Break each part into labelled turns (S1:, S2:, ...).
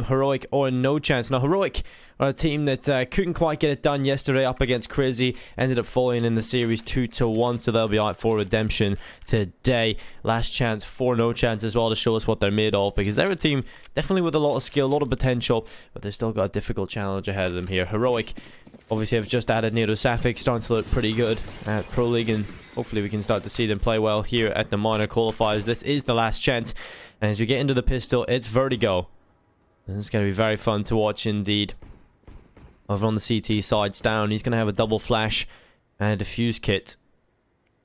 S1: Heroic or NoChance. Now, Heroic are a team that couldn't quite get it done yesterday up against Crazy. Ended up falling in the series 2-1, so they'll be out for redemption today. Last chance for NoChance as well to show us what they're made of, because they're a team definitely with a lot of skill, a lot of potential, but they've still got a difficult challenge ahead of them here. Heroic obviously have just added NoChance, starting to look pretty good at Pro League, and hopefully we can start to see them play well here at the minor qualifiers. This is the last chance, and as we get into the pistol, it's Vertigo. This is going to be very fun to watch indeed. Over on the CT sides down, he's going to have a double flash and a diffuse kit.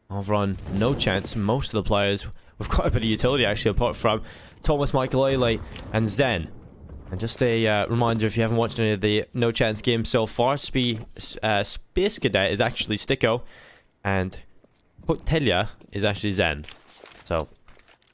S1: Over on NoChance, most of the players with quite a bit of utility actually, apart from Thomas, Michael Ailey, and Zen. And just a reminder, if you haven't watched any of the NoChance games so far, Space Cadet is actually Sticko, and Hotelia is actually Zen. So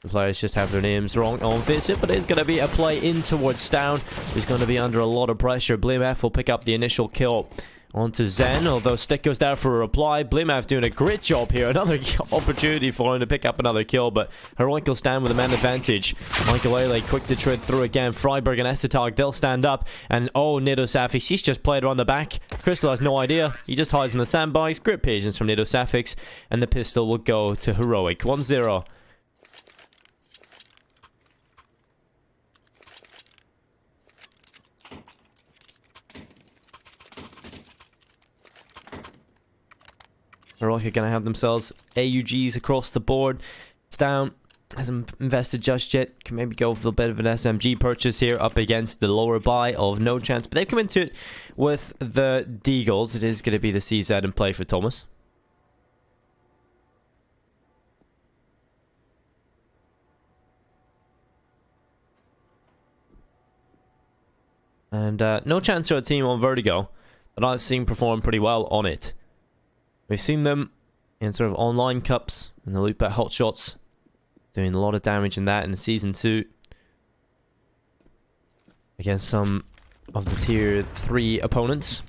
S1: the players just have their names wrong on visit, but it's going to be a play in towards Stown, who's going to be under a lot of pressure. Blimef will pick up the initial kill onto Zen, although Stick goes there for a reply. Blimef doing a great job here. Another opportunity for him to pick up another kill, but Heroic will stand with a man advantage. Michael Ailey quick to trade through again. Freiberg and Estetag, they'll stand up. And oh, NoChance, he's just played around the back. Crystal has no idea. He just hides in the sandbags. Great patience from NoChance, and the pistol will go to Heroic. 1-0. Heroic are going to have themselves AUGs across the board. Stown hasn't invested just yet. Can maybe go for a bit of an SMG purchase here up against the lower buy of NoChance. But they've come into it with the Deagles. It is going to be the CZ in play for Thomas. And NoChance are a team on Vertigo that I've seen perform pretty well on it. We've seen them in sort of online cups and the loot bet hotshots, doing a lot of damage in that in Season 2 against some of the Tier 3 opponents.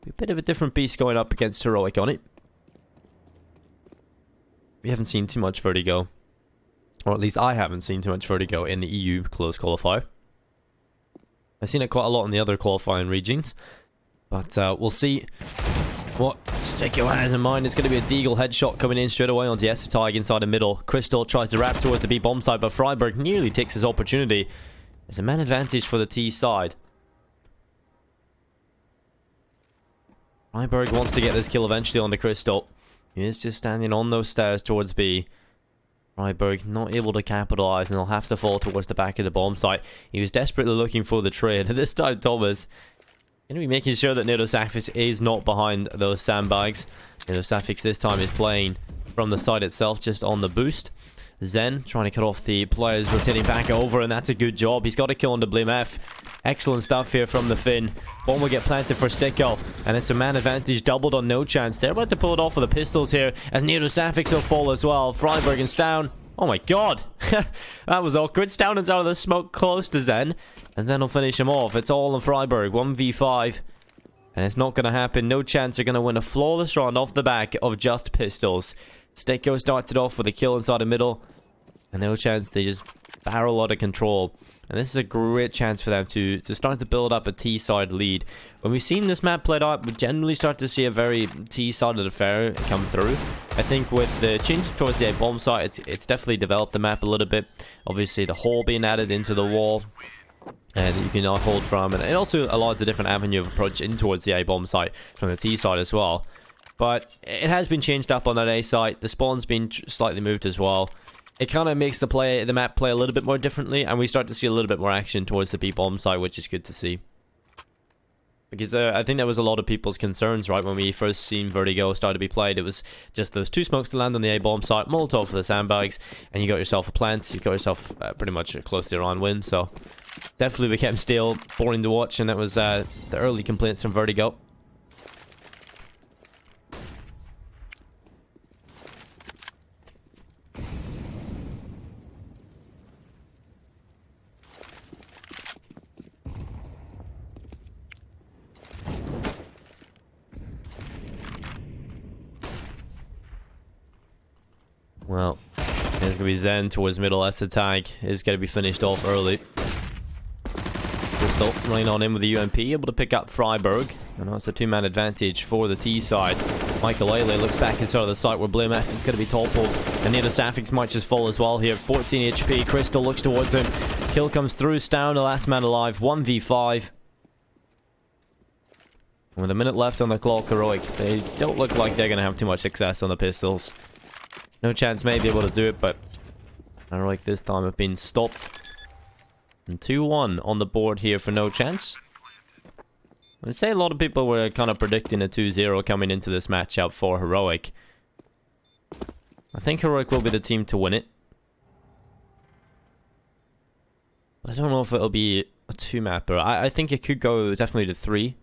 S1: A bit of a different beast going up against Heroic on it. We haven't seen too much Vertigo, or at least I haven't seen too much Vertigo in the EU close qualifier. I've seen it quite a lot in the other qualifying regions. But we'll see what Sticko has in mind. It's going to be a Deagle headshot coming in straight away onto Estetag inside the middle. Crystal tries to wrap towards the B bomb side, but Freiberg nearly takes his opportunity. There's a man advantage for the T side. Freiberg wants to get this kill eventually on the Crystal. He is just standing on those stairs towards B. Freiberg not able to capitalize, and they'll have to fall towards the back of the bomb site. He was desperately looking for the trade, and this time Thomas going to be making sure that NoChance is not behind those sandbags. NoChance this time is playing from the side itself, just on the boost. Zen trying to cut off the players, rotating back over, and that's a good job. He's got a kill on the Blimef. Excellent stuff here from the Finn. Bomb will get planted for Sticko, and it's a man advantage doubled on NoChance. They're about to pull it off with the pistols here, as NoChance will fall as well. Freiberg and Stown. Oh my god. That was awkward. Stown is out of the smoke close to Zen, and then he'll finish him off. It's all on Freiberg. 1v5. And it's not going to happen. NoChance are going to win a flawless round off the back of just pistols. Sticko started off with a kill inside the middle, and NoChance, they just barrel out of control. And this is a great chance for them to start to build up a T-side lead. When we've seen this map played out, we generally start to see a very T-sided affair come through. I think with the changes towards the A-bomb site, it's definitely developed the map a little bit. Obviously, the hole being added into the wall, and you can now hold from, and it also allows a different avenue of approach in towards the A-bomb site from the T side as well. But it has been changed up on that A site. The spawn's been slightly moved as well. It kind of makes the map play a little bit more differently, and we start to see a little bit more action towards the B-bomb site, which is good to see. Because I think that was a lot of people's concerns, right? When we first seen Vertigo start to be played, it was just those two smokes to land on the A-bomb site, Molotov for the sandbags, and you got yourself a plant. You've got yourself pretty much close to your own win, so definitely became still boring to watch, and that was the early complaints from Vertigo. Well, There's going to be Zen towards middle. S tag is going to be finished off early. Crystal running on in with the UMP, able to pick up Freiburg. And that's a 2-man advantage for the T side. Michael Lele looks back inside of the site where Blame F is going to be toppled. And Nita Safix might just fall as well here. 14 HP. Crystal looks towards him. Kill comes through. Stown, the last man alive. 1v5. With a minute left on the clock, Heroic, they don't look like they're going to have too much success on the pistols. NoChance may be able to do it, but Heroic this time have been stopped. And 2-1 on the board here for NoChance. I'd say a lot of people were kind of predicting a 2-0 coming into this matchup for Heroic. I think Heroic will be the team to win it. But I don't know if it'll be a 2-mapper. I think it could go definitely to 3.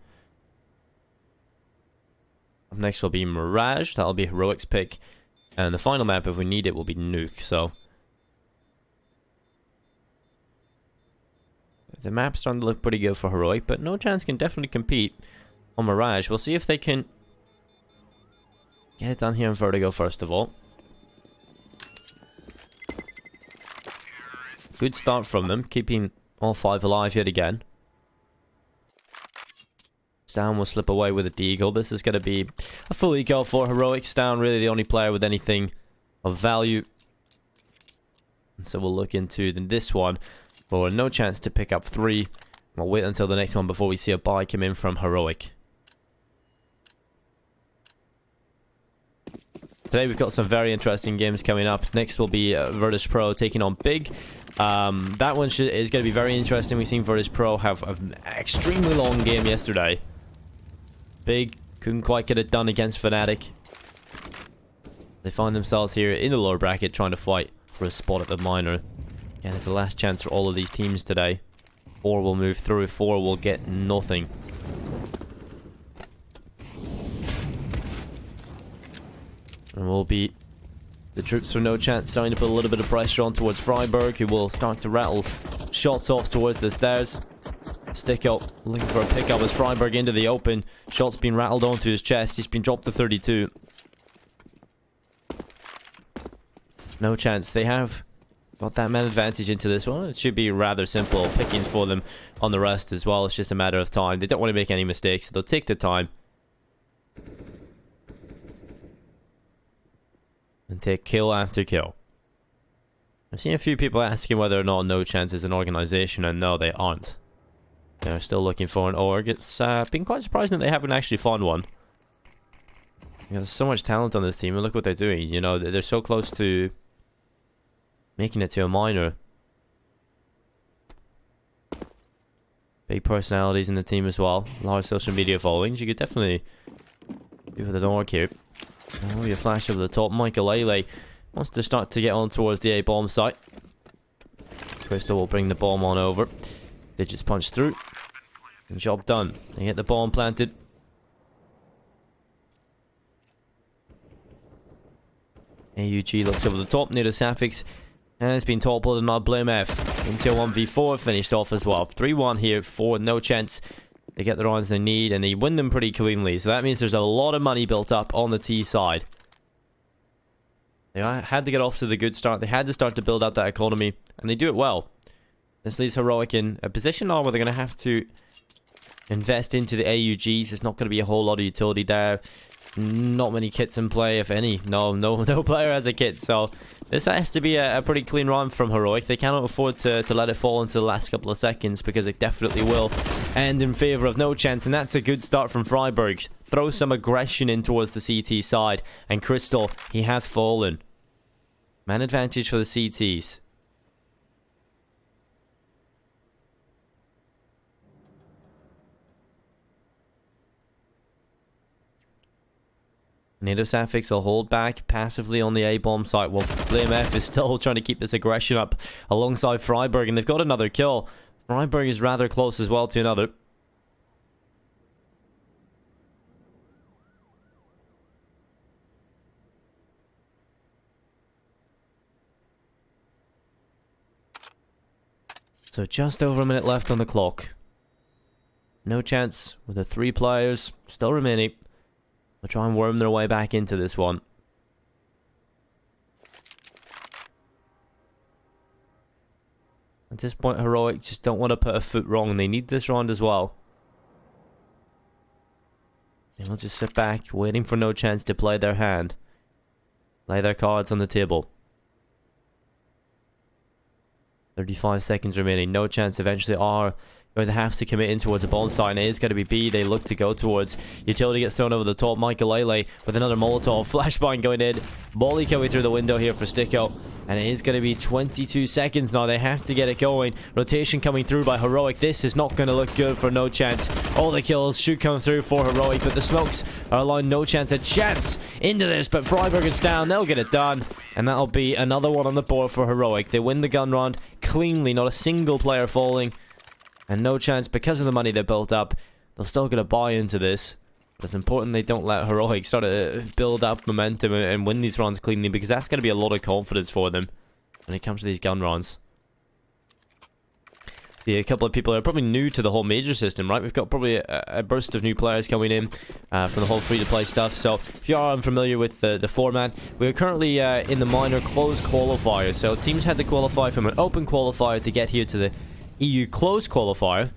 S1: Up next will be Mirage. That'll be Heroic's pick. And the final map, if we need it, will be Nuke. So the map's starting to look pretty good for Heroic, but NoChance can definitely compete on Mirage. We'll see if they can get it done here in Vertigo first of all. Good start from them, keeping all 5 alive yet again. Stown will slip away with a deagle. This is going to be a full eco for Heroic. Stown really the only player with anything of value. And so we'll look into this one for NoChance to pick up 3. We'll wait until the next one before we see a buy come in from Heroic. Today we've got some very interesting games coming up. Next will be virtus.pro taking on Big. That one is going to be very interesting. We've seen virtus.pro have an extremely long game yesterday. Big couldn't quite get it done against Fnatic. They find themselves here in the lower bracket trying to fight for a spot at the minor. Again, it's the last chance for all of these teams today. 4 will move through, 4 will get nothing. And will be the troops for NoChance starting to put a little bit of pressure on towards Freiburg, who will start to rattle shots off towards the stairs. Stick up, looking for a pickup as Freiburg into the open. Shots being rattled onto his chest. He's been dropped to 32. NoChance. They have got that man advantage into this one. It should be rather simple pickings for them on the rest as well. It's just a matter of time. They don't want to make any mistakes, so they'll take the time and take kill after kill. I've seen a few people asking whether or not NoChance is an organization, and no, they aren't. They're still looking for an org. It's been quite surprising that they haven't actually found one. There's so much talent on this team, and look what they're doing. You know, they're so close to making it to a minor. Big personalities in the team as well. Large social media followings. You could definitely do with an org here. Oh, a flash over the top. Michael Lele wants to start to get on towards the A bomb site. Crystal will bring the bomb on over. Digits punch through. And job done. They get the bomb planted. AUG looks over the top. Nita Safix has been toppled and not Blame F. Until 1v4 finished off as well. 3-1 here for NoChance. They get the rounds they need and they win them pretty cleanly. So that means there's a lot of money built up on the T side. They had to get off to the good start. They had to start to build out that economy. And they do it well. This leaves Heroic in a position now where they're going to have to invest into the AUGs. There's not going to be a whole lot of utility there. Not many kits in play, if any. No player has a kit. So this has to be a pretty clean run from Heroic. They cannot afford to let it fall into the last couple of seconds, because it definitely will end in favor of NoChance. And that's a good start from Freiburg. Throw some aggression in towards the CT side. And Crystal, he has fallen. Man advantage for the CTs. Nita Safix will hold back passively on the A-bomb site, while Flame F is still trying to keep this aggression up alongside Freiburg, and they've got another kill. Freiburg is rather close as well to another. So just over a minute left on the clock. NoChance with the 3 players still remaining. They'll try and worm their way back into this one. At this point, Heroic just don't want to put a foot wrong. They need this round as well. They'll just sit back, waiting for NoChance to play their hand. Lay their cards on the table. 35 seconds remaining. NoChance eventually are going to have to commit in towards the bomb site, and it is going to be B they look to go towards. Utility gets thrown over the top. Michael Lele with another Molotov. Flashbang going in. Molly coming through the window here for Sticko. And it is going to be 22 seconds now. They have to get it going. Rotation coming through by Heroic. This is not going to look good for NoChance. All the kills should come through for Heroic, but the smokes are allowing NoChance a chance into this. But Freiburg is down. They'll get it done. And that'll be another one on the board for Heroic. They win the gun round cleanly. Not a single player falling. And NoChance, because of the money they built up, they're still going to buy into this. But it's important they don't let Heroic start to build up momentum and win these rounds cleanly, because that's going to be a lot of confidence for them when it comes to these gun rounds. See, a couple of people are probably new to the whole major system, right? We've got probably a burst of new players coming in from the whole free-to-play stuff. So if you are unfamiliar with the format, we're currently in the minor closed qualifier. So teams had to qualify from an open qualifier to get here to the EU closed qualifier.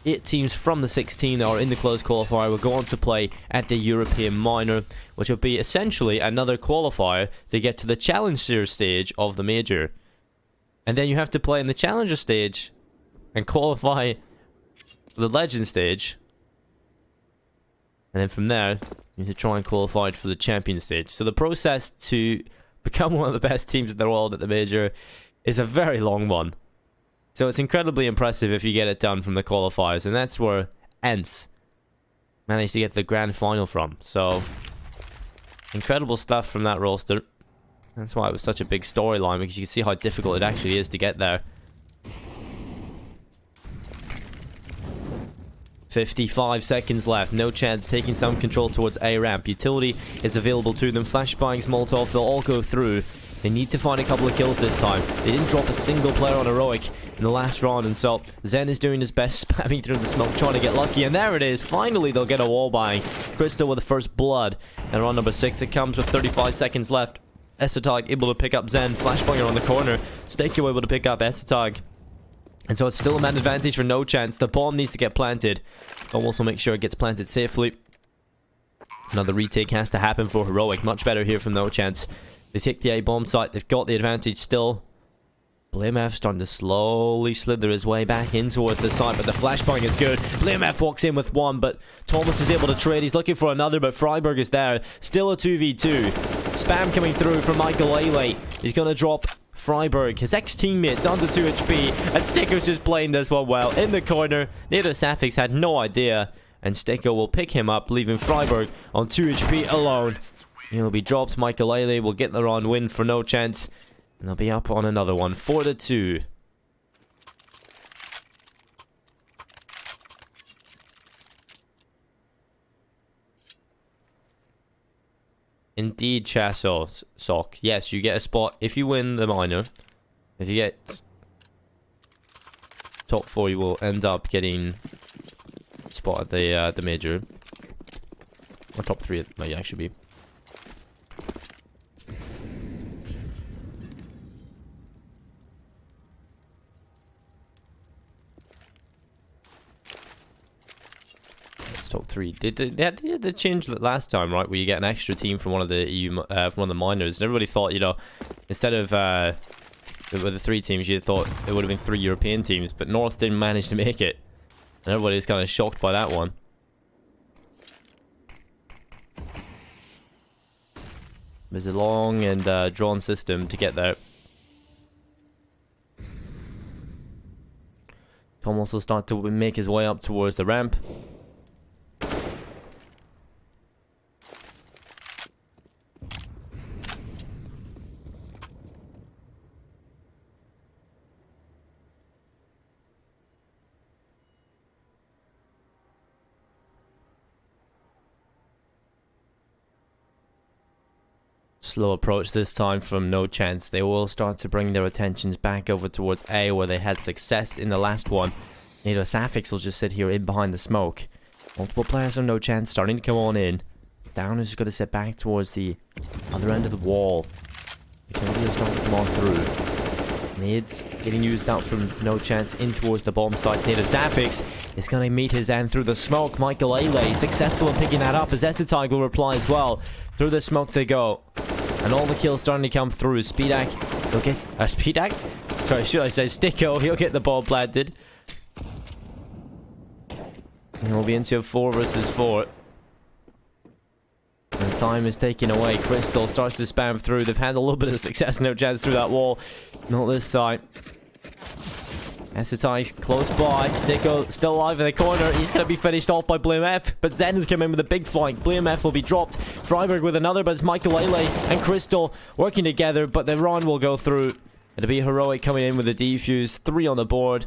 S1: 8 teams from the 16 that are in the closed qualifier will go on to play at the European minor, which will be essentially another qualifier to get to the challenger stage of the major. And then you have to play in the challenger stage and qualify for the legend stage. And then from there, you need to try and qualify for the champion stage. So the process to become one of the best teams in the world at the major is a very long one. So it's incredibly impressive if you get it done from the qualifiers, and that's where Ents managed to get to the grand final from. So, incredible stuff from that roster. That's why it was such a big storyline, because you can see how difficult it actually is to get there. 55 seconds left. NoChance taking some control towards A ramp. Utility is available to them. Flashbangs, Molotov, they'll all go through. They need to find a couple of kills this time. They didn't drop a single player on Heroic in the last round, and so Zen is doing his best, spamming through the smoke, trying to get lucky, and there it is. Finally, they'll get a wall bang. Crystal with the first blood, and round number 6, it comes with 35 seconds left. Esatog able to pick up Zen. Flashbanger on the corner. Stakeo able to pick up Esatog. And so it's still a man advantage for NoChance. The bomb needs to get planted. I'll also make sure it gets planted safely. Another retake has to happen for Heroic. Much better here from NoChance. They take the A bomb site. They've got the advantage still. BlameF starting to slowly slither his way back in towards the site, but the flashbang is good. BlameF walks in with one, but Thomas is able to trade. He's looking for another, but Freiburg is there. Still a 2v2. Spam coming through from Michael Lele. He's going to drop Freiburg, his ex-teammate, down to 2 HP, and Sticko's just playing this one well. In the corner, Nato Safix had no idea, and Sticko will pick him up, leaving Freiburg on 2 HP alone. He'll be dropped. Michael Lele will get the round win for NoChance. And they'll be up on another one. 4-2. Indeed, Chasso Sock. Yes, you get a spot if you win the minor. If you get top 4, you will end up getting a spot at the major. Or top 3 it might actually be. Top 3. They had the change last time, right? Where you get an extra team from one of the EU, from one of the minors. And everybody thought, you know, instead of with the 3 teams, you thought it would have been 3 European teams, but North didn't manage to make it, and everybody's kind of shocked by that one. There's a long and drawn system to get there. Tom also start to make his way up towards the ramp. Slow approach this time from NoChance. They will start to bring their attentions back over towards A, where they had success in the last one. Nato Safix will just sit here in behind the smoke. Multiple players on NoChance starting to come on in. Down is just going to sit back towards the other end of the wall. The Canadians starting to come on through. Nades getting used out from NoChance in towards the bomb site. NadoSaphix is going to meet his end through the smoke. Michael Ailey successful in picking that up as Essetag will reply as well. Through the smoke to go. And all the kills starting to come through. Speedak, he'll get... Speedak? Sorry, should I say Sticko? He'll get the ball planted. And we'll be into a 4 versus 4. And time is taken away. Crystal starts to spam through. They've had a little bit of success. NoChance through that wall. Not this time. Essetag close by. Sticko still alive in the corner. He's going to be finished off by BlameF. But Zen has come in with a big flank. BlameF will be dropped. Freiburg with another, but it's Michael Ailey and Crystal working together. But the run will go through. It'll be Heroic coming in with a defuse. 3 on the board.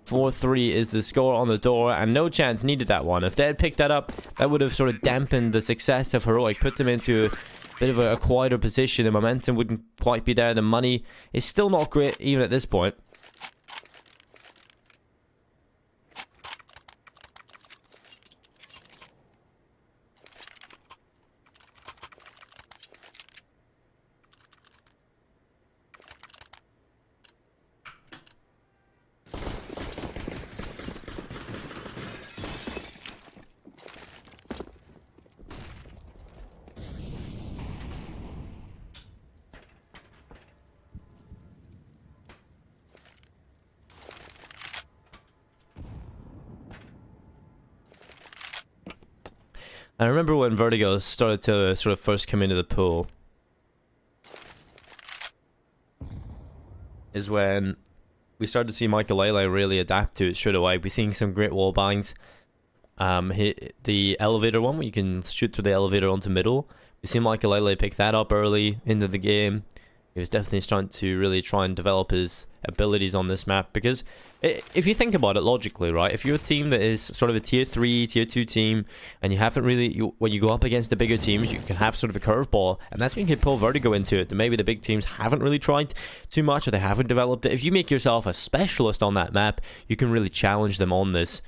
S1: 4-3 is the score on the door, and NoChance needed that one. If they had picked that up, that would have sort of dampened the success of Heroic, put them into a bit of a quieter position. The momentum wouldn't quite be there. The money is still not great, even at this point. I remember when Vertigo started to sort of first come into the pool. Is when we started to see Michael Ailey really adapt to it straight away. We're seeing some great wall bangs. The elevator one, where you can shoot through the elevator onto middle. We see Michael Ailey pick that up early into the game. He was definitely starting to really try and develop his abilities on this map, because if you think about it logically, right, if you're a team that is sort of a tier 3, tier 2 team, and you haven't really, when you go up against the bigger teams, you can have sort of a curveball, and that's when you can pull Vertigo into it. Maybe the big teams haven't really tried too much, or they haven't developed it. If you make yourself a specialist on that map, you can really challenge them on this.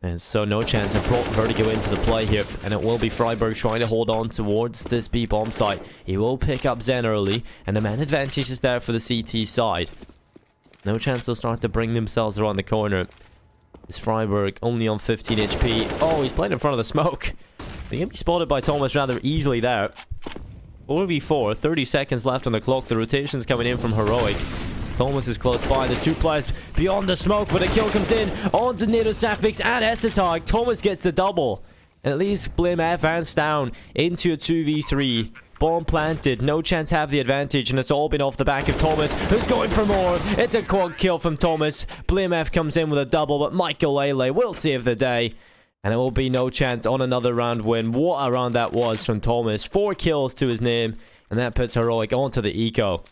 S1: And so NoChance have brought Vertigo into the play here, and it will be Freiburg trying to hold on towards this B bomb site. He will pick up Zen early, and the man advantage is there for the CT side. NoChance will start to bring themselves around the corner. It's Freiburg only on 15 HP. Oh, he's playing in front of the smoke. They can be spotted by Thomas rather easily there. 4v4, 30 seconds left on the clock. The rotation's coming in from Heroic. Thomas is close by. There's 2 players beyond the smoke, but a kill comes in onto NadoSaphix and Essetag. Thomas gets the double. And at least BlameF hands down into a 2v3. Bomb planted. NoChance have the advantage, and it's all been off the back of Thomas, who's going for more. It's a quad kill from Thomas. BlameF comes in with a double, but Michael Ailey will save the day. And it will be NoChance on another round win. What a round that was from Thomas. 4 kills to his name, and that puts Heroic onto the eco.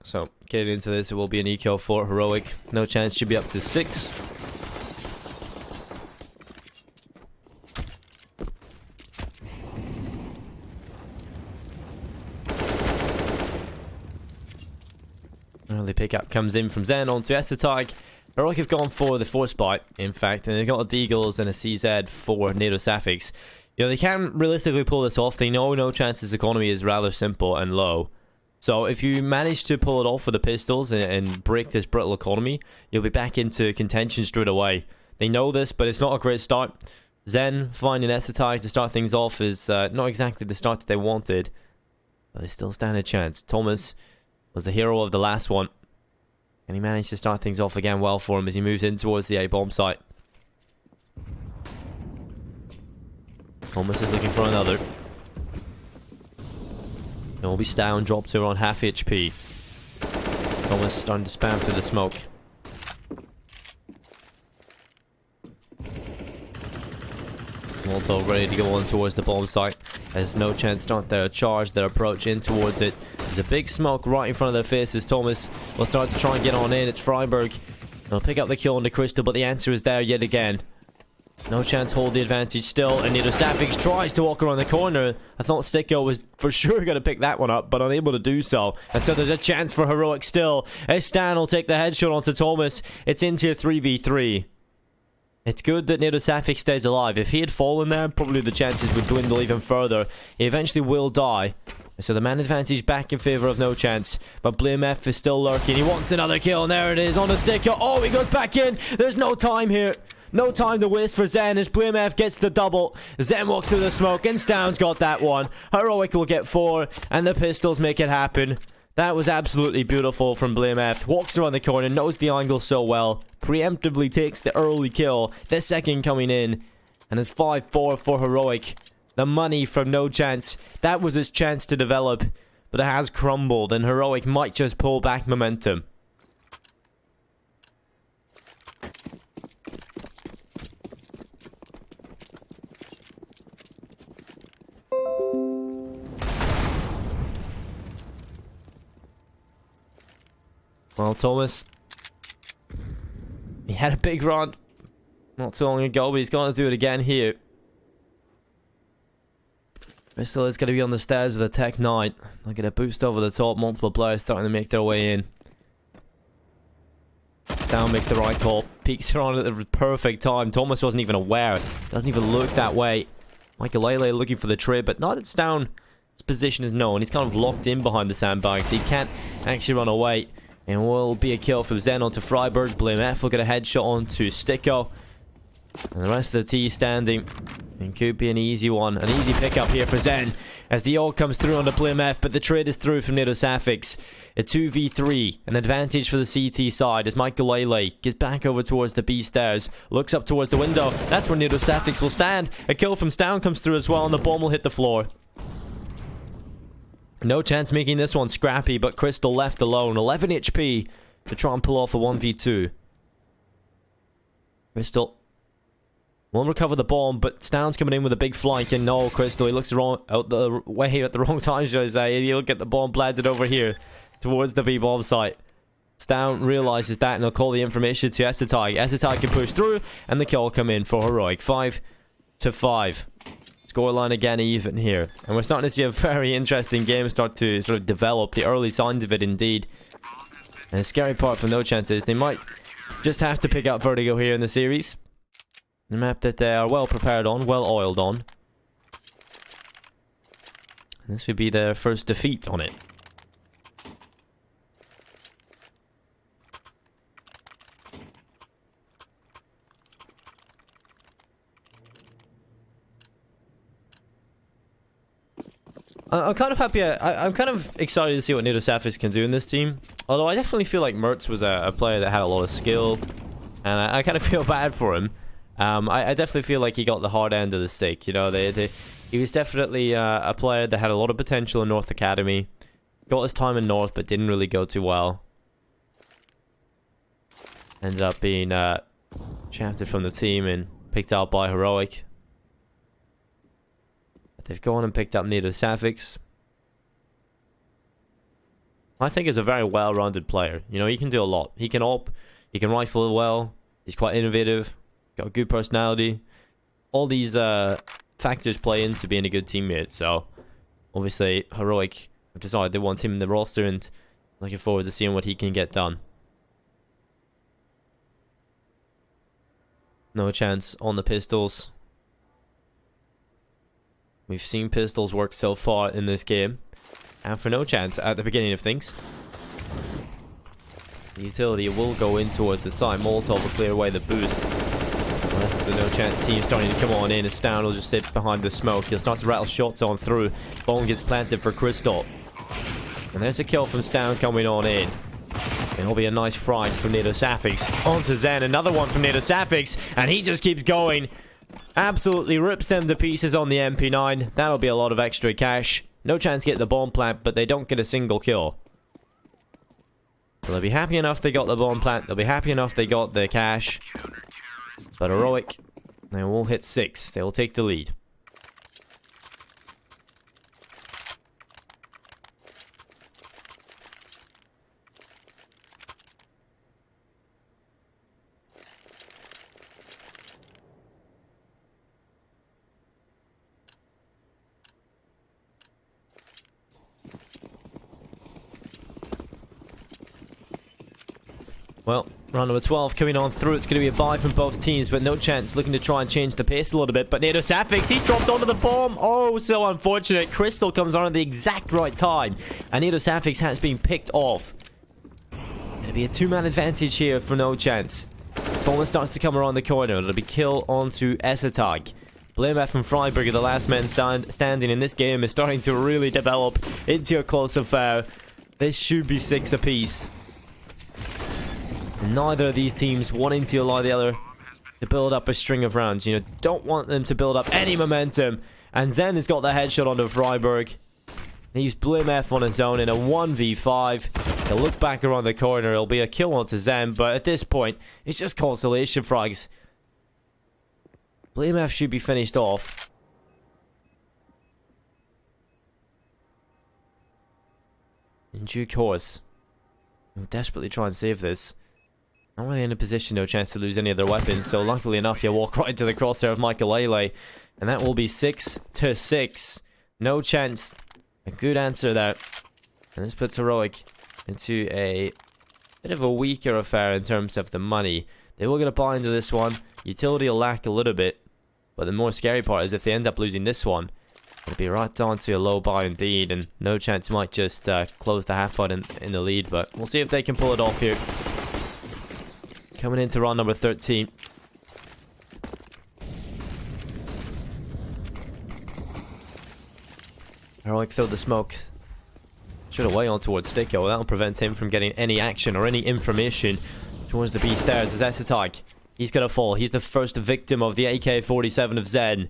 S1: So, getting into this, it will be an eco for Heroic. NoChance should be up to 6. Early pickup comes in from Zen onto Essetag. Heroic have gone for the force bite, in fact, and they've got a Deagles and a CZ for NadoSaphix. You know, they can't realistically pull this off. They know NoChance's economy is rather simple and low. So if you manage to pull it off with the pistols and break this brittle economy, you'll be back into contention straight away. They know this, but it's not a great start. Zen finding Essetag to start things off is not exactly the start that they wanted, but they still stand a chance. Thomas was the hero of the last one. And he managed to start things off again well for him as he moves in towards the A bomb site. Thomas is looking for another. It'll be down, dropped to around half HP. Thomas starting to spam through the smoke. Molotov ready to go on towards the bomb site. There's NoChance start their charge, their approach in towards it. There's a big smoke right in front of their faces. Thomas will start to try and get on in. It's Freiburg. They'll pick up the kill on the Crystal, but the answer is there yet again. NoChance hold the advantage still, and NoChance tries to walk around the corner. I thought Sticko was for sure going to pick that one up, but unable to do so. And so there's a chance for Heroic still. Stan will take the headshot onto Thomas. It's into a 3v3. It's good that NoChance stays alive. If he had fallen there, probably the chances would dwindle even further. He eventually will die. So the man advantage back in favor of NoChance. But BlameF is still lurking. He wants another kill, and there it is on the Sticko. Oh, he goes back in. There's no time here. No time to waste for Zen as BlameF gets the double. Zen walks through the smoke and Stown's got that one. Heroic will get 4 and the pistols make it happen. That was absolutely beautiful from BlameF. Walks around the corner, knows the angle so well. Preemptively takes the early kill. The second coming in. And it's 5-4 for Heroic. The money from NoChance. That was his chance to develop. But it has crumbled and Heroic might just pull back momentum. Well, Thomas, he had a big run not too long ago, but he's going to do it again here. Bristol is going to be on the stairs with a Tech 9. Look at a boost over the top. Multiple players starting to make their way in. Down makes the right call. Peeks are on at the perfect time. Thomas wasn't even aware. Doesn't even look that way. Michael Lele looking for the trade, but not it's down. His position is known. He's kind of locked in behind the sandbags. He can't actually run away. And will be a kill from Zen onto Freiburg. BlameF will get a headshot onto Sticko. And the rest of the T standing. And could be an easy one. An easy pickup here for Zen. As the ult comes through onto BlameF. But the trade is through from NoChance. A 2v3. An advantage for the CT side as Michael Lele gets back over towards the B stairs. Looks up towards the window. That's where NoChance will stand. A kill from Stown comes through as well. And the bomb will hit the floor. NoChance making this one scrappy, but Crystal left alone. 11 HP to try and pull off a 1v2. Crystal won't recover the bomb, but Stown's coming in with a big flank. And no, Crystal, he looks out the way at the wrong time, should I say. He'll get the bomb planted over here towards the B-bomb site. Stown realizes that and he'll call the information to Essetag. Essetag can push through, and the kill will come in for Heroic. 5-5. Scoreline again even here. And we're starting to see a very interesting game start to sort of develop. The early signs of it indeed. And the scary part for NoChance is they might just have to pick up Vertigo here in the series. The map that they are well prepared on, well oiled on. And this would be their first defeat on it. I'm kind of happy. I'm kind of excited to see what NoChance can do in this team. Although I definitely feel like Mertz was a player that had a lot of skill. And I kind of feel bad for him. I definitely feel like he got the hard end of the stick. You know, he was definitely a player that had a lot of potential in North Academy. Got his time in North, but didn't really go too well. Ended up being shafted from the team and picked out by Heroic. They've gone and picked up NoChance. I think he's a very well-rounded player. You know, he can do a lot. He can op, he can rifle well, he's quite innovative, got a good personality. All these factors play into being a good teammate, so obviously Heroic have decided they want him in the roster and looking forward to seeing what he can get done. NoChance on the pistols. We've seen pistols work so far in this game. And for NoChance at the beginning of things. The utility will go in towards the side. Molotov will clear away the boost. The rest of the NoChance team starting to come on in. As Stown will just sit behind the smoke. He'll start to rattle shots on through. Bomb gets planted for Crystal. And there's a kill from Stown coming on in. It'll be a nice frag from NoChance. On to Zen. Another one from NoChance. And he just keeps going. Absolutely rips them to pieces on the MP9. That'll be a lot of extra cash. NoChance get the bomb plant, but they don't get a single kill. So they'll be happy enough they got the bomb plant. They'll be happy enough they got the cash. But Heroic, they will hit 6. They will take the lead. Well, round number 12 coming on through. It's going to be a buy from both teams, but NoChance looking to try and change the pace a little bit. But NoChance, he's dropped onto the bomb. Oh, so unfortunate. Crystal comes on at the exact right time. And NoChance has been picked off. Going to be a 2-man advantage here for NoChance. Thomas starts to come around the corner. It'll be kill onto Esatag. Blamef and Freiburg are the last men standing in this game. Is starting to really develop into a close affair. This should be 6 apiece. Neither of these teams wanting to allow the other to build up a string of rounds. You know, don't want them to build up any momentum. And Zen has got the headshot onto Freiburg. They use Blamef on his own in a 1v5. He'll look back around the corner. It'll be a kill onto Zen, but at this point, it's just consolation frags. Blamef should be finished off. In due course. We'll desperately try and save this. Not really in a position, no chance to lose any of their weapons, so luckily enough, you walk right into the crosshair of Michael Lele, and that will be 6-6. NoChance. A good answer there. And this puts Heroic into a bit of a weaker affair in terms of the money. They will get a buy into this one. Utility will lack a little bit, but the more scary part is if they end up losing this one, it'll be right down to a low buy indeed, and NoChance might just close the half pot in the lead, but we'll see if they can pull it off here. Coming into round number 13. Heroic throw the smoke. Should away on towards Sticko. That'll prevent him from getting any action or any information towards the B stairs. As Esatag, he's gonna fall. He's the first victim of the AK-47 of Zen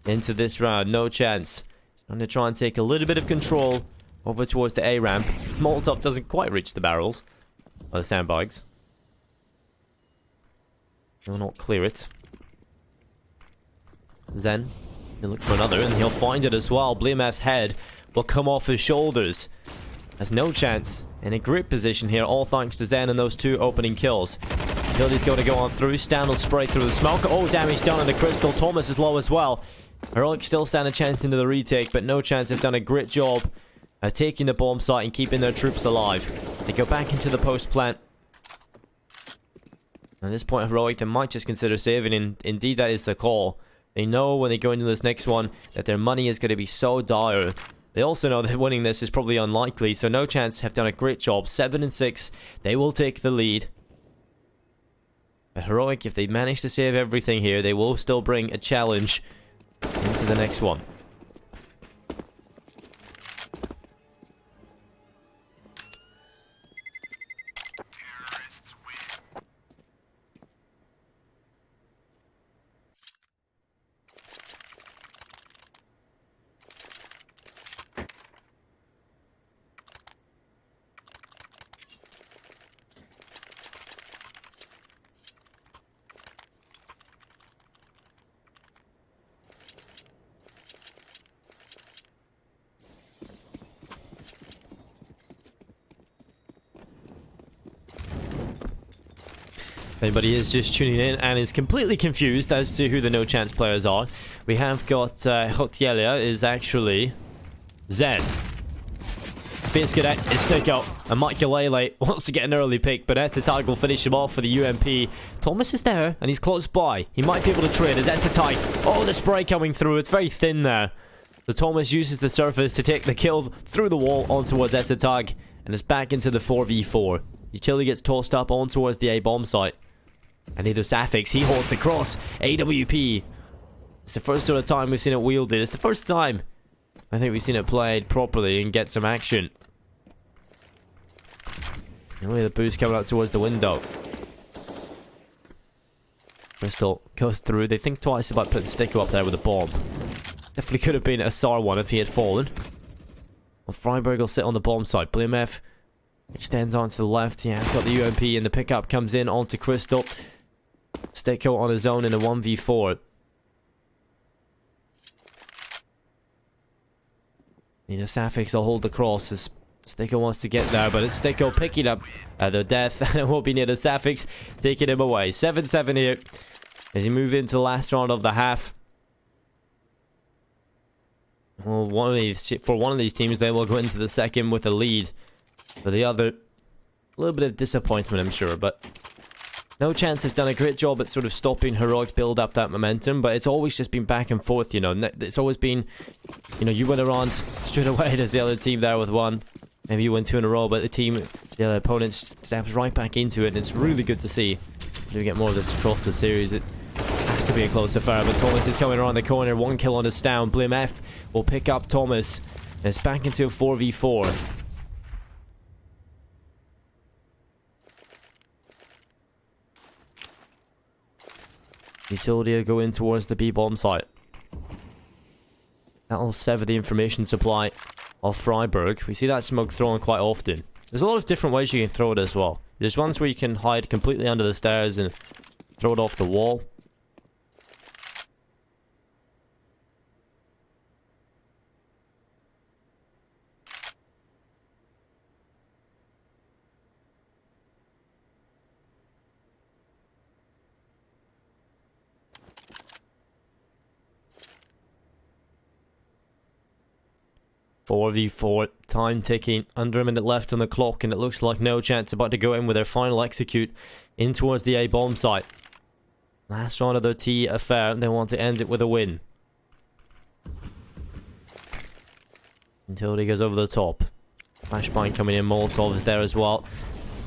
S1: into this round. NoChance. He's going to try and take a little bit of control over towards the A ramp. Molotov doesn't quite reach the barrels or the sandbags. He'll not clear it. Zen, he'll look for another, and he'll find it as well. Blamef's head will come off his shoulders. There's NoChance in a great position here, all thanks to Zen and those 2 opening kills. Utility's going to go on through. Stan will spray through the smoke. Oh, damage done on the Crystal. Thomas is low as well. Heroic still stand a chance into the retake, but NoChance have done a great job of taking the bomb site and keeping their troops alive. They go back into the post plant. At this point, Heroic, they might just consider saving, and indeed that is the call. They know when they go into this next one that their money is going to be so dire. They also know that winning this is probably unlikely, so NoChance have done a great job. 7-6, they will take the lead. But Heroic, if they manage to save everything here, they will still bring a challenge into the next one. If anybody is just tuning in and is completely confused as to who the NoChance players are, we have got Hotielia is actually Zen. Space Cadet is Sticko, and Michael Lele wants to get an early pick, but Esatag will finish him off for the UMP. Thomas is there, and he's close by. He might be able to trade as Esatag. Oh, the spray coming through. It's very thin there. So Thomas uses the surface to take the kill through the wall on towards Esatag, and is back into the 4v4. Utility gets tossed up on towards the A bomb site. And NoChance, he holds the cross. AWP. It's the first sort of time we've seen it wielded. It's the first time I think we've seen it played properly and get some action. Anyway, the boost coming out towards the window. Crystal goes through. They think twice about putting Sticko up there with a bomb. Definitely could have been a SAR one if he had fallen. Well, Freiburg will sit on the bomb side. Blimf extends onto the left. He has got the UMP, and the pickup comes in onto Crystal. Sticko on his own in a 1v4. Safix will hold the cross as Sticko wants to get there, but it's Sticko picking up the death, and it won't be Safix taking him away. 7-7 here as you move into the last round of the half. Well, for one of these teams, they will go into the second with a lead. For the other, a little bit of disappointment, I'm sure, but NoChance have done a great job at sort of stopping Heroic build up that momentum, but it's always just been back and forth, It's always been, you win a round straight away, there's the other team there with one. Maybe you win 2 in a row, but the other opponent steps right back into it, and it's really good to see. If we get more of this across the series, it has to be a close affair, but Thomas is coming around the corner, 1 kill on his down. Blimf will pick up Thomas, and it's back into a 4v4. Utility will go in towards the B-bomb site. That'll sever the information supply of Freiburg. We see that smoke thrown quite often. There's a lot of different ways you can throw it as well. There's ones where you can hide completely under the stairs and throw it off the wall. 4v4, time ticking, under a minute left on the clock, and it looks like NoChance about to go in with their final execute in towards the A bomb site. Last round of their T affair, they want to end it with a win. Utility goes over the top. Flashbang coming in, Molotov is there as well.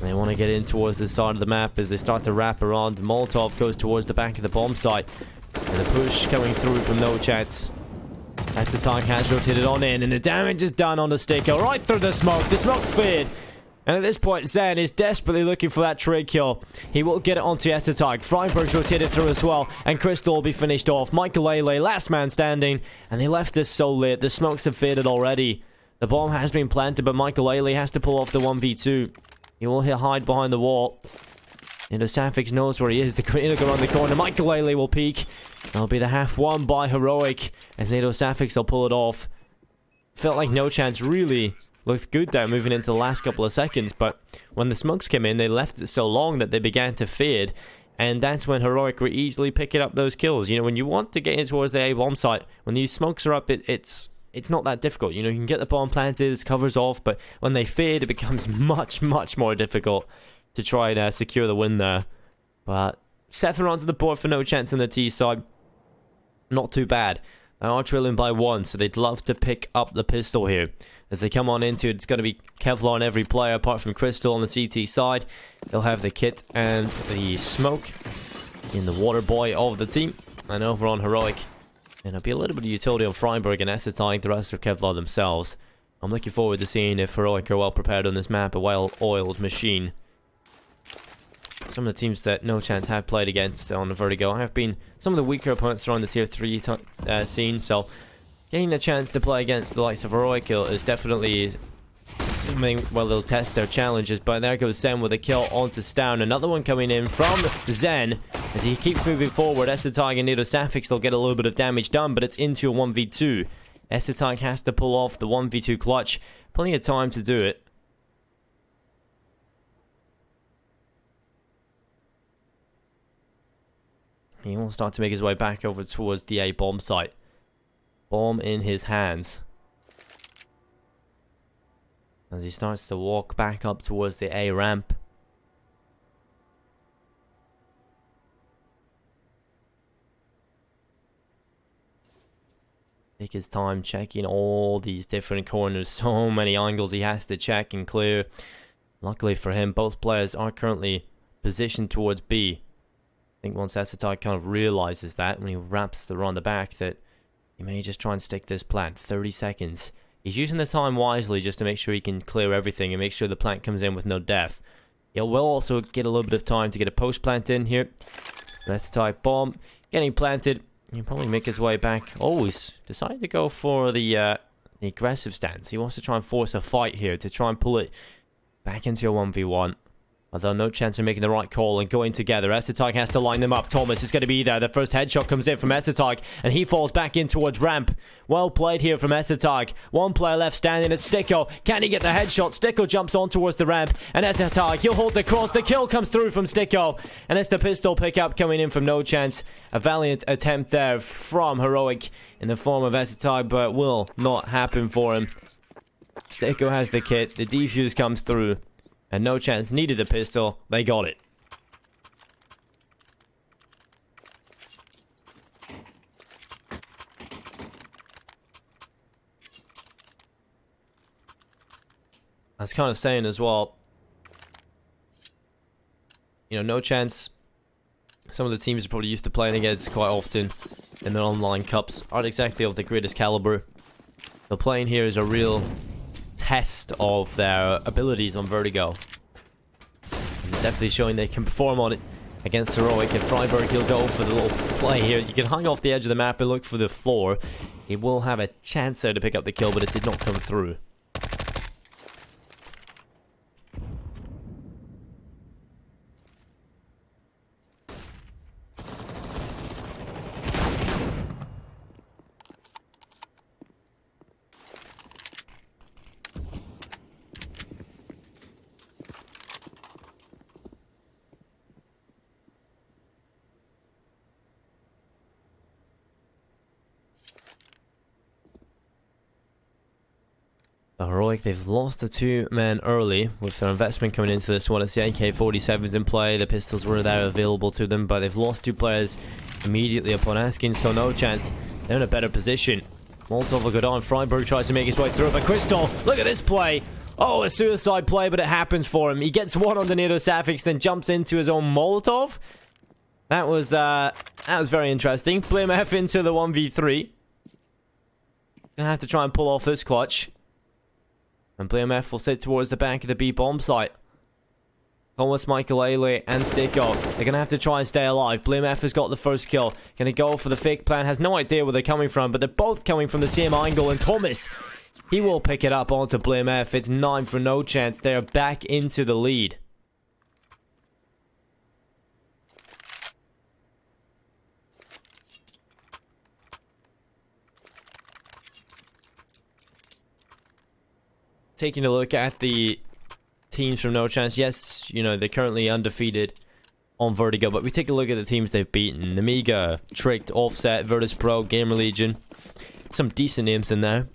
S1: They want to get in towards the side of the map as they start to wrap around. Molotov goes towards the back of the bomb site. And the push coming through from NoChance. As the tank has rotated on in, and the damage is done on the Sticko right through the smoke. The smoke's cleared. And at this point, Zen is desperately looking for that trade kill. He will get it onto Essetag. Freiburg's rotated through as well, and Crystal will be finished off. Michael Lele, last man standing, and they left this so late. The smokes have faded already. The bomb has been planted, but Michael Lele has to pull off the 1v2. He will hide behind the wall. And Safix knows where he is. The grenade will go around the corner. Michael Lele will peek. That'll be the half won by Heroic, as Nato Safix will pull it off. Felt like NoChance really looked good there moving into the last couple of seconds, but when the smokes came in, they left it so long that they began to fade, and that's when Heroic were easily picking up those kills. When you want to get in towards the A bomb site, when these smokes are up, it's not that difficult. You can get the bomb planted, it covers off, but when they fade, it becomes much, much more difficult to try and secure the win there. But 7 rounds on the board for NoChance on the T side. Not too bad. They are trailing by 1, so they'd love to pick up the pistol here. As they come on into it, it's going to be Kevlar on every player apart from Crystal on the CT side. They'll have the kit and the smoke in the water boy of the team. And over on Heroic, and it'll be a little bit of utility on Freiburg and Essetag, the rest are Kevlar themselves. I'm looking forward to seeing if Heroic are well prepared on this map, a well-oiled machine. Some of the teams that NoChance have played against on the Vertigo have been some of the weaker opponents around the tier 3 scene, so getting a chance to play against the likes of Heroic is definitely something where they'll test their challenges. But there goes Zen with a kill onto Stown. Another one coming in from Zen as he keeps moving forward. Essetag and Nato Safix, they'll get a little bit of damage done, but it's into a 1v2. Essetag has to pull off the 1v2 clutch. Plenty of time to do it. He will start to make his way back over towards the A bomb site. Bomb in his hands. As he starts to walk back up towards the A ramp. Take his time checking all these different corners. So many angles he has to check and clear. Luckily for him, both players are currently positioned towards B. I think once Essetag kind of realizes that, when he wraps around the back, that he may just try and stick this plant. 30 seconds. He's using the time wisely just to make sure he can clear everything and make sure the plant comes in with no death. He will also get a little bit of time to get a post plant in here. Let's type bomb. Getting planted. He'll probably make his way back. Oh, he's decided to go for the aggressive stance. He wants to try and force a fight here to try and pull it back into a 1v1. Although NoChance are making the right call and going together. Essetag has to line them up. Thomas is going to be there. The first headshot comes in from Essetag, and he falls back in towards ramp. Well played here from Essetag. One player left standing at Sticko. Can he get the headshot? Sticko jumps on towards the ramp, and Essetag, he'll hold the cross. The kill comes through from Sticko, and it's the pistol pickup coming in from NoChance. A valiant attempt there from Heroic in the form of Essetag, but will not happen for him. Sticko has the kit. The defuse comes through. And NoChance needed the pistol. They got it. I was kind of saying as well, you know, NoChance, some of the teams are probably used to playing against quite often in their online cups, aren't exactly of the greatest caliber. The playing here is a real test of their abilities on Vertigo. And definitely showing they can perform on it against Heroic. And Freiburg, he'll go for the little play here. You can hang off the edge of the map and look for the floor. He will have a chance there to pick up the kill, but it did not come through. Heroic, they've lost the two men early with their investment coming into this one. It's the AK-47s in play. The pistols were there available to them, but they've lost two players immediately upon asking, so NoChance. They're in a better position. Molotov will go down. Freiburg tries to make his way through, but Crystal, look at this play. Oh, a suicide play, but it happens for him. He gets one on the NATO Safix, then jumps into his own Molotov. That was very interesting. Blame F into the 1v3. Gonna have to try and pull off this clutch. And BMF will sit towards the back of the B bomb site. Thomas, Michael, and Sticko. They're going to have to try and stay alive. BMF has got the first kill. Going to go for the fake plan. Has no idea where they're coming from, but they're both coming from the same angle. And Thomas, he will pick it up onto BMF. It's 9 for NoChance. They are back into the lead. Taking a look at the teams from NoChance, yes, you know, they're currently undefeated on Vertigo, but we take a look at the teams they've beaten. Amiga, Tricked, Offset, virtus.pro, Gamer Legion. Some decent names in there.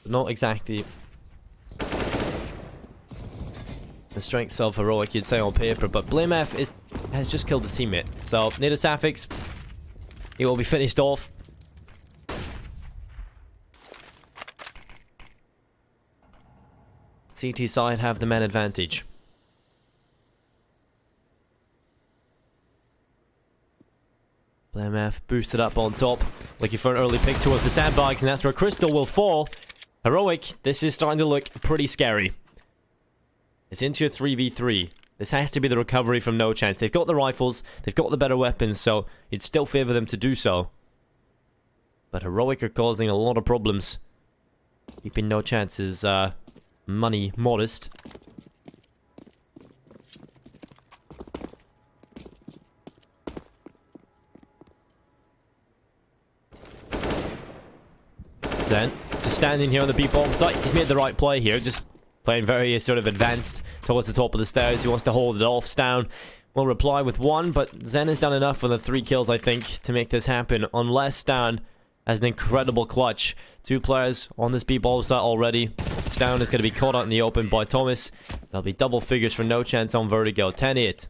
S1: Not exactly the strengths of Heroic, you'd say, on paper, but BlameF has just killed his teammate. So, NATO Safix, he will be finished off. CT side have the man advantage. BlameF boosted up on top, looking for an early pick towards the sandbags, and that's where Crystal will fall. Heroic, this is starting to look pretty scary. It's into a 3v3. This has to be the recovery from NoChance. They've got the rifles, they've got the better weapons, so you'd still favor them to do so. But Heroic are causing a lot of problems, keeping NoChance's money modest. Zen, just standing here on the B-bomb site. He's made the right play here, just playing very sort of advanced towards the top of the stairs. He wants to hold it off. Stown will reply with one, but Zen has done enough for the 3 kills, I think, to make this happen. Unless Stown has an incredible clutch. 2 players on this B-ball site already. Stown is going to be caught out in the open by Thomas. There'll be double figures for NoChance on Vertigo. 10-8.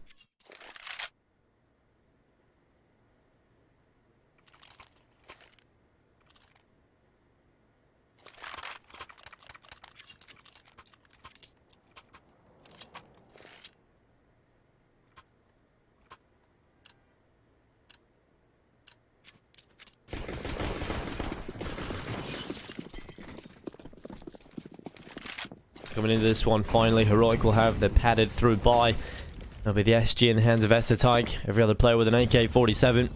S1: coming into this one. Finally, Heroic will have the padded through buy. That'll be the SG in the hands of Essetike. Every other player with an AK-47.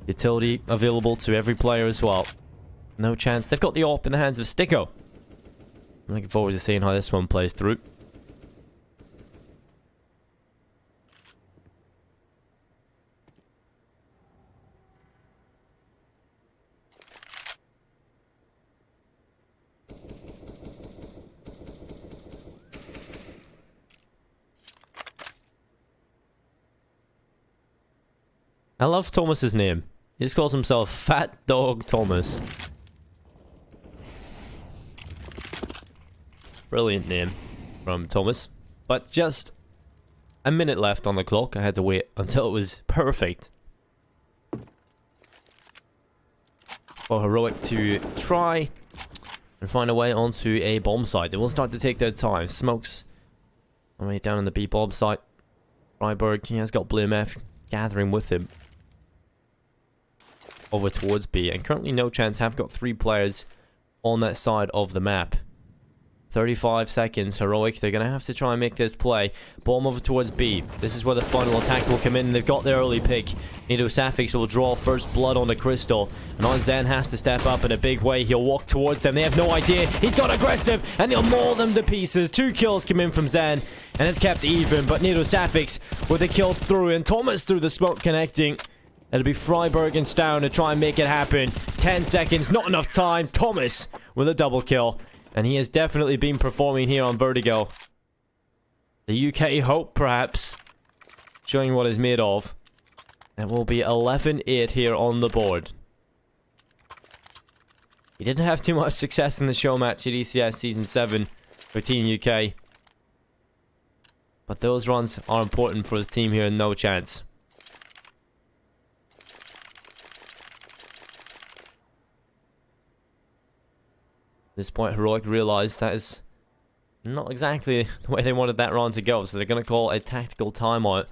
S1: Utility available to every player as well. NoChance. They've got the AWP in the hands of Sticko. I'm looking forward to seeing how this one plays through. I love Thomas's name. He just calls himself Fat Dog Thomas. Brilliant name from Thomas. But just a minute left on the clock. I had to wait until it was perfect for Heroic to try and find a way onto a bomb site. They will start to take their time. Smokes all the way down on the B bomb site. Freiburg, he has got Blue MF gathering with him over towards B, and currently NoChance have got 3 players on that side of the map. 35 seconds. Heroic, they're gonna have to try and make this play. Bomb over towards B. This is where the final attack will come in. They've got their early pick. NoSaffix will draw first blood on the Crystal, and on Zen has to step up in a big way. He'll walk towards them. They have no idea. He's got aggressive, and he'll maul them to pieces. 2 kills come in from Zen, and it's kept even, but NoSaffix with a kill through, and Thomas through the smoke connecting. It'll be Freiburg and Stown to try and make it happen. 10 seconds, not enough time. Thomas with a double kill. And he has definitely been performing here on Vertigo. The UK hope, perhaps. Showing what it's made of. It will be 11-8 here on the board. He didn't have too much success in the show match at ECS Season 7 for Team UK. But those runs are important for his team here in NoChance. At this point, Heroic realized that is not exactly the way they wanted that round to go, so they're going to call a tactical timeout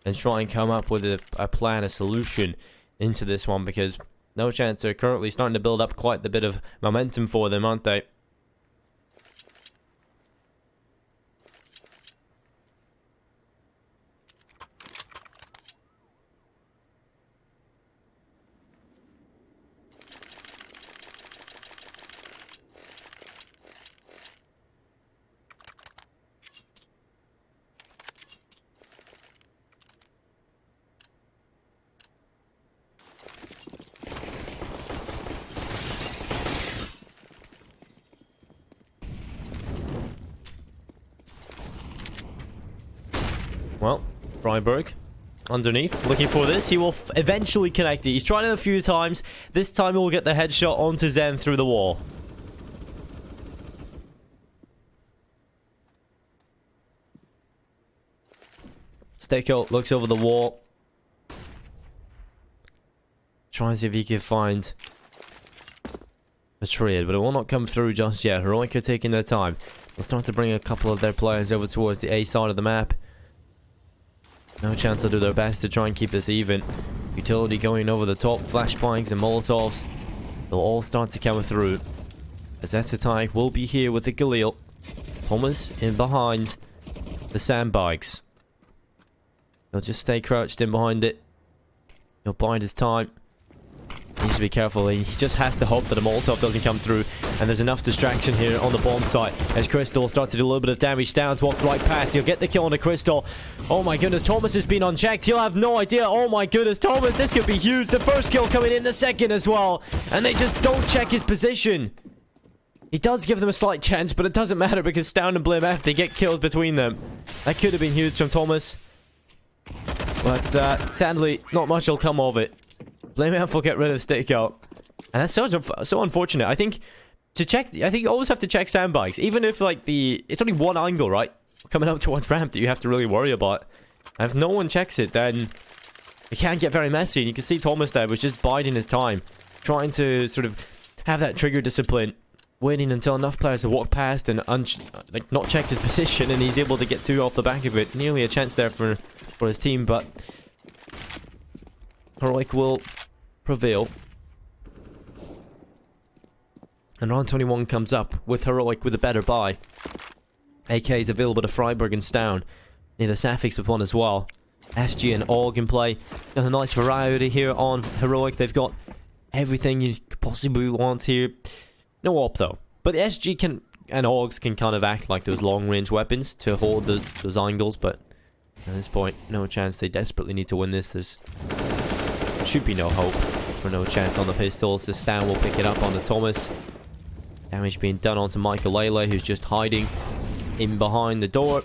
S1: and try and come up with a plan, a solution into this one, because NoChance are currently starting to build up quite a bit of momentum for them, aren't they? Well, Freiburg underneath, looking for this. He will eventually connect it. He's tried it a few times. This time he will get the headshot onto Zen through the wall. Stako looks over the wall. Trying to see if he can find a trade, but it will not come through just yet. Heroic are taking their time. They'll start to bring a couple of their players over towards the A side of the map. NoChance to do their best to try and keep this even. Utility going over the top, flashbangs and molotovs. They'll all start to come through. As Essetike will be here with the Galil. Thomas in behind the sandbags. He'll just stay crouched in behind it. He'll bide his time. He needs to be careful. He just has to hope that a Molotov doesn't come through. And there's enough distraction here on the bomb site. As Crystal starts to do a little bit of damage. Stoun's walked right past. He'll get the kill on the Crystal. Oh my goodness, Thomas has been unchecked. He'll have no idea. Oh my goodness, Thomas, this could be huge. The first kill coming in, the second as well. And they just don't check his position. He does give them a slight chance, but it doesn't matter because Stown and Blame F, they get kills between them. That could have been huge from Thomas. But sadly, not much will come of it. Blame F will get rid of Stakeout. And that's so unfortunate. I think you always have to check sandbags. Even if like it's only one angle, right? Coming up towards ramp that you have to really worry about. And if no one checks it, then it can get very messy. And you can see Thomas there was just biding his time. Trying to sort of have that trigger discipline. Waiting until enough players have walked past and not checked his position. And he's able to get 2 off the back of it. Nearly a chance there for his team, but Heroic will prevail. And round 21 comes up with Heroic with a better buy. AKs available to Freiburg and Stown. Need a Safix with one as well. SG and AUG in play. Got a nice variety here on Heroic. They've got everything you could possibly want here. No AWP though. But the SG can and AUGs can kind of act like those long-range weapons to hold those angles, but at this point, NoChance. They desperately need to win this. There should be no hope for NoChance on the pistols. The Stan will pick it up on the Thomas. Damage being done onto Michael Lele, who's just hiding in behind the door.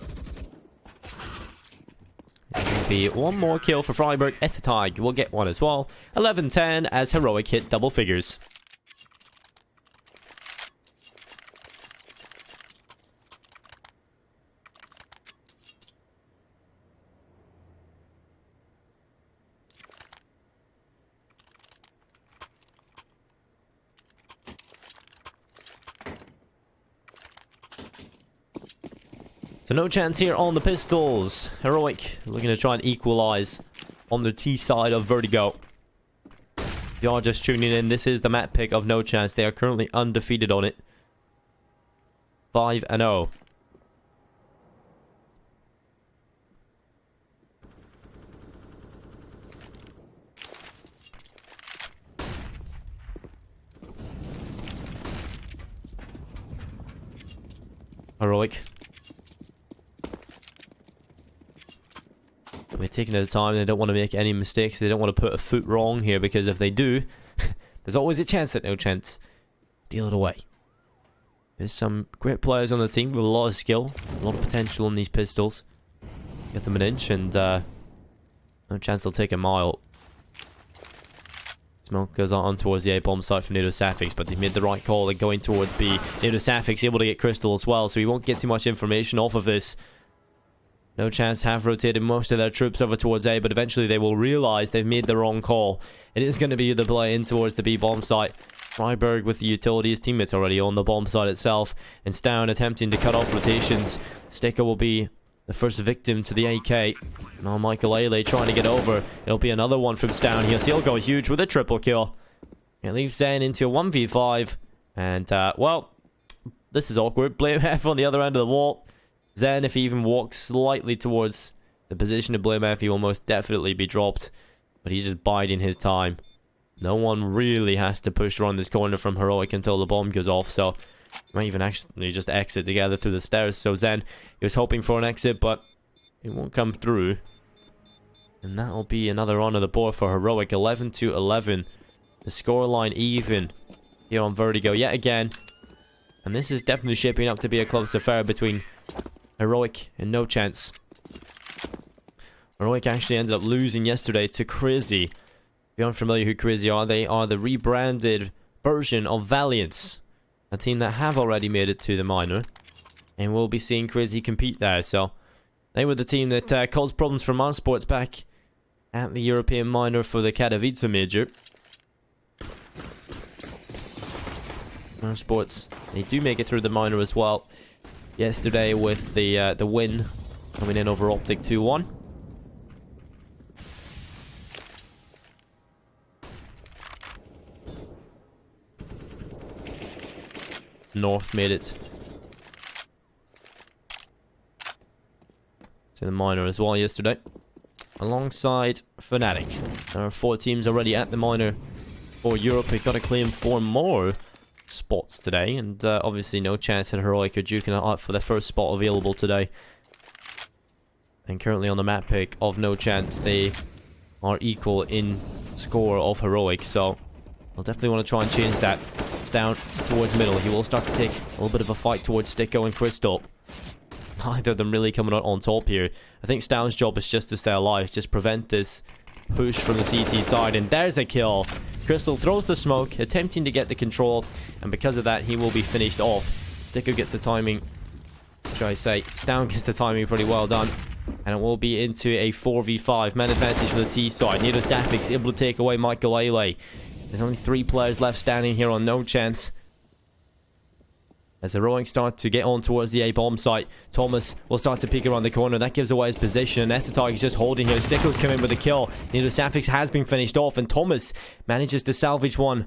S1: It'll be one more kill for Freiburg. Etetag will get one as well. 11-10 as Heroic hit double figures. So NoChance here on the pistols. Heroic looking to try and equalize on the T side of Vertigo. If you are just tuning in, this is the map pick of NoChance. They are currently undefeated on it. 5-0. Heroic. We're taking their time. They don't want to make any mistakes. They don't want to put a foot wrong here, because if they do, there's always a chance that NoChance deal it away. There's some great players on the team with a lot of skill, a lot of potential in these pistols. Get them an inch and NoChance will take a mile. Smoke goes on towards the A-bomb site for NoChance, but they made the right call in going towards B. NoChance able to get Crystal as well, so we won't get too much information off of this. NoChance have rotated most of their troops over towards A, but eventually they will realize they've made the wrong call. It is going to be the play in towards the B bomb site. Freiburg with the utility. His teammates already on the bomb site itself. And Stown attempting to cut off rotations. Sticker will be the first victim to the AK. Now Michael Lele trying to get over. It'll be another one from Stown here. So he'll go huge with a triple kill. It leaves Zen into a 1v5. And, well, this is awkward. Blame F on the other end of the wall. Zen, if he even walks slightly towards the position of Blame F, he will most definitely be dropped. But he's just biding his time. No one really has to push around this corner from Heroic until the bomb goes off. So, might even actually just exit together through the stairs. So Zen, he was hoping for an exit, but it won't come through. And that'll be another run of the board for Heroic. 11-11. The scoreline even here on Vertigo yet again. And this is definitely shaping up to be a close affair between Heroic and NoChance. Heroic actually ended up losing yesterday to Crazy. If you're unfamiliar who Crazy are, they are the rebranded version of Valiance. A team that have already made it to the minor. And we'll be seeing Crazy compete there. So, they were the team that caused problems for Mars Sports back at the European minor for the Katowice major. Mars Sports, they do make it through the minor as well. Yesterday with the win coming in over Optic 2-1. North made it to the minor as well yesterday, alongside Fnatic. There are 4 teams already at the minor for Europe. We've got to claim 4 more spots today, and obviously NoChance and Heroic are duking it out for their first spot available today. And currently on the map pick of NoChance, they are equal in score of Heroic, so I'll definitely want to try and change that. It's down towards middle. He will start to take a little bit of a fight towards Sticko and Crystal. Neither of them really coming out on top here. I think Stown's job is just to stay alive, just prevent this push from the CT side, and there's a kill. Crystal throws the smoke, attempting to get the control, and because of that, he will be finished off. Sticker gets the timing, should I say. Stown gets the timing pretty well done, and it will be into a 4v5. Man advantage for the T side. NoChance able to take away Michael Lele. There's only 3 players left standing here on NoChance. As Heroic start to get on towards the A-bomb site, Thomas will start to peek around the corner. That gives away his position, and Etetag is just holding here. Sticko's come in with a kill. NoChance has been finished off, and Thomas manages to salvage one.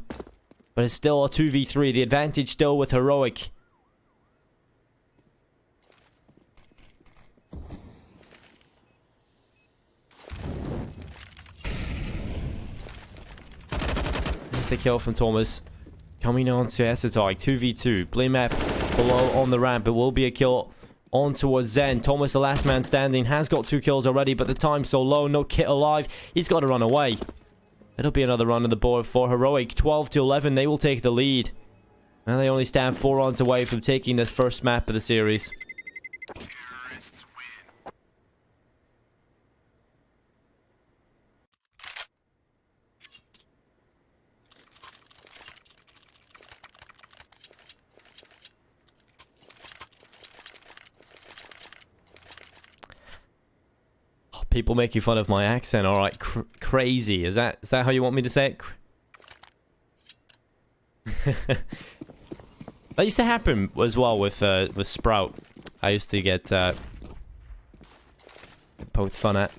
S1: But it's still a 2v3. The advantage still with Heroic. the kill from Thomas. Coming on to Esotark, 2v2. Blame F below on the ramp. It will be a kill on towards Zen. Thomas, the last man standing, has got 2 kills already, but the time's so low. No Kit alive. He's got to run away. It'll be another run on the board for Heroic. 12-11. They will take the lead. Now they only stand 4 rounds away from taking this first map of the series. People making fun of my accent. All right, crazy. Is that how you want me to say it? That used to happen as well with Sprout. I used to get poked fun at.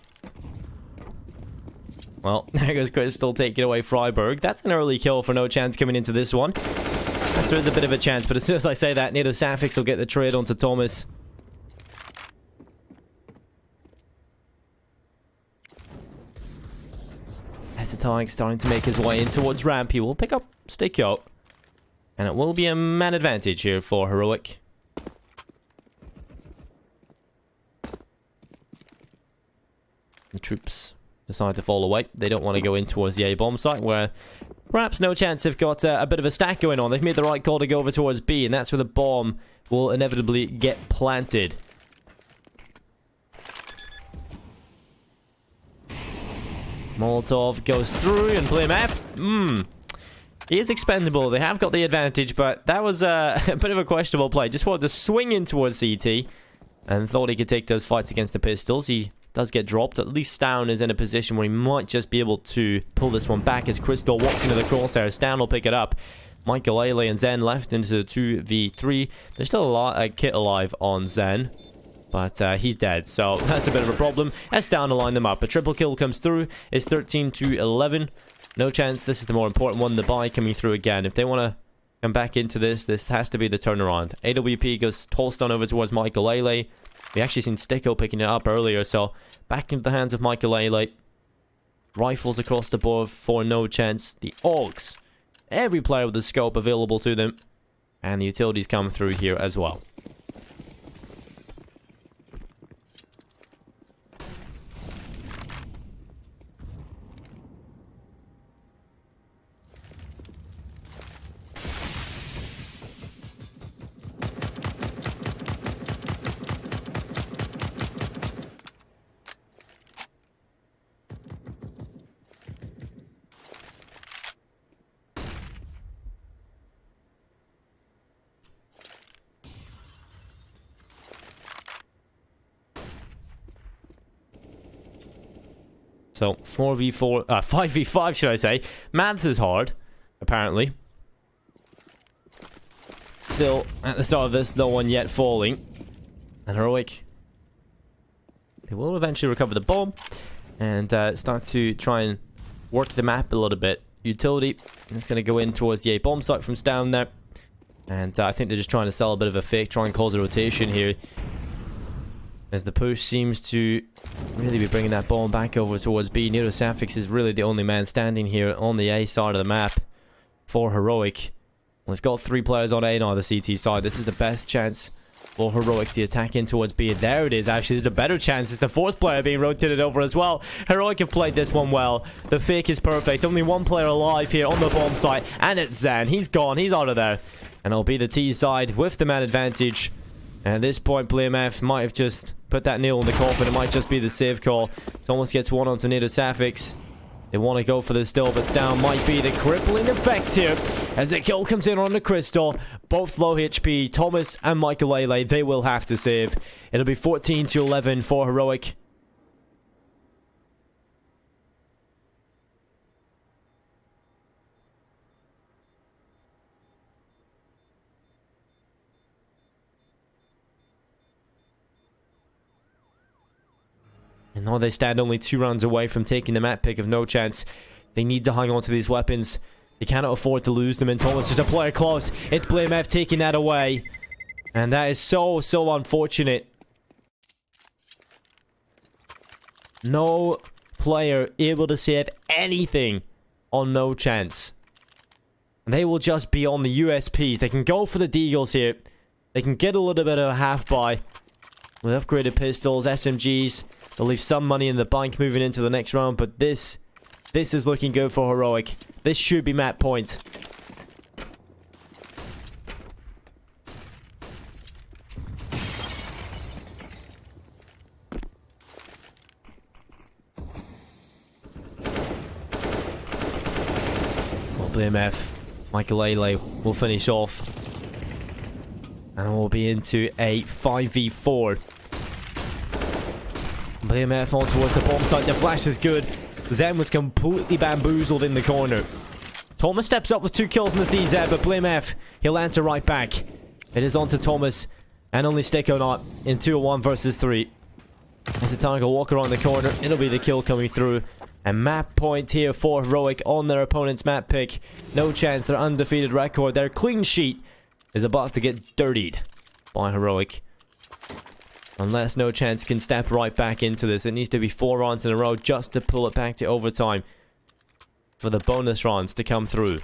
S1: Well, there goes Crystal taking away Freiburg. That's an early kill for NoChance coming into this one. There is a bit of a chance, but as soon as I say that, Nato Safix will get the trade onto Thomas. Esotark starting to make his way in towards ramp. He will pick up stick out. And it will be a man advantage here for Heroic. The troops decide to fall away. They don't want to go in towards the A bomb site, where perhaps NoChance have got a bit of a stack going on. They've made the right call to go over towards B, and that's where the bomb will inevitably get planted. Molotov goes through and Blame F. He is expendable. They have got the advantage, but that was a bit of a questionable play. Just wanted to swing in towards CT and thought he could take those fights against the pistols. He does get dropped. At least Stown is in a position where he might just be able to pull this one back as Crystal walks into the crosshairs. Stown will pick it up. Michael Ale and Zen left into the 2v3. There's still a kit alive on Zen, but he's dead, so that's a bit of a problem. As Stown to line them up. A triple kill comes through. It's 13-11. NoChance, this is the more important one. The buy coming through again. If they want to come back into this, this has to be the turnaround. AWP goes Tolston over towards Michael Ale. We actually seen Sticko picking it up earlier, so back into the hands of Michael Ale. Rifles across the board for NoChance. The Augs. Every player with the scope available to them. And the utilities come through here as well. So 4v4, 5v5 should I say. Maths is hard, apparently. Still, at the start of this, no one yet falling. And Heroic, they will eventually recover the bomb and start to try and work the map a little bit. Utility, it's going to go in towards the A bomb site from down there. And I think they're just trying to sell a bit of a fake, try and cause a rotation here. As the push seems to really be bringing that bomb back over towards B. Nero Safix is really the only man standing here on the A side of the map for Heroic. Well, they've got 3 players on A now, the CT side. This is the best chance for Heroic to attack in towards B. And there it is, actually. There's a better chance. It's the 4th player being rotated over as well. Heroic have played this one well. The fake is perfect. Only 1 player alive here on the bomb site. And it's Zan. He's gone. He's out of there. And it'll be the T side with the man advantage. And at this point, Blame F might have just put that nail in the coffin. It might just be the save call. It almost gets one onto Nato Safix. They want to go for this still, but Stown might be the crippling effect here. As the kill comes in on the Crystal. Both low HP. Thomas and Michael Ale, they will have to save. It'll be 14-11 for Heroic. And now they stand only 2 rounds away from taking the map pick of NoChance. They need to hang on to these weapons. They cannot afford to lose them. And Thomas, there's a player close. It's Blame F taking that away. And that is so unfortunate. No player able to save anything on NoChance. They will just be on the USPs. They can go for the deagles here. They can get a little bit of a half buy with upgraded pistols, SMGs. They'll leave some money in the bank moving into the next round, but this is looking good for Heroic. This should be map point. BMF, Michael Lele will finish off. And we'll be into a 5v4. BMF on towards the bomb site. The flash is good. Zen was completely bamboozled in the corner. Thomas steps up with 2 kills in the CZ, but BMF, he'll answer right back. It is on to Thomas and only Sticko not in 2-1 versus 3. As the Tiger walk around the corner, it'll be the kill coming through. And map point here for Heroic on their opponent's map pick. NoChance, their undefeated record, their clean sheet is about to get dirtied by Heroic. Unless NoChance can step right back into this. It needs to be 4 rounds in a row just to pull it back to overtime for the bonus rounds to come through.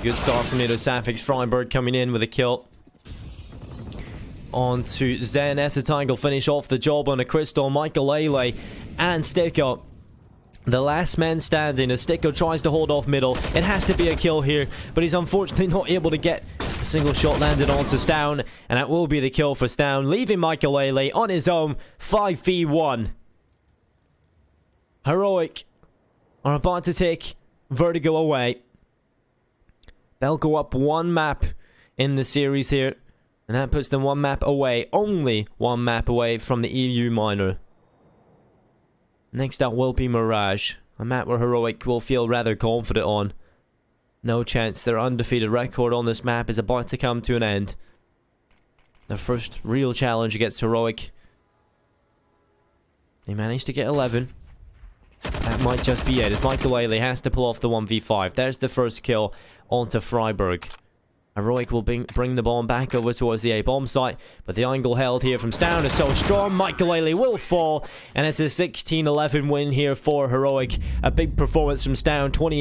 S1: Good start from NoSapix. Freiberg coming in with a kill. On to Zen. Essetangle finish off the job on a Crystal. Michael Lele and Sticko. The last man standing as Sticko tries to hold off middle. It has to be a kill here, but he's unfortunately not able to get a single shot landed onto Stown. And that will be the kill for Stown, leaving Michael Lele on his own. 5v1. Heroic are about to take Vertigo away. They'll go up 1 map in the series here. And that puts them 1 map away. Only 1 map away from the EU minor. Next up will be Mirage. A map where Heroic will feel rather confident on. NoChance, their undefeated record on this map is about to come to an end. Their first real challenge against Heroic. They managed to get 11. That might just be it. As Michael Lele has to pull off the 1v5. There's the first kill onto Freiberg. Heroic will bring the bomb back over towards the A bomb site, but the angle held here from Stown is so strong. Michael Lele will fall, and it's a 16-11 win here for Heroic. A big performance from Stown, 20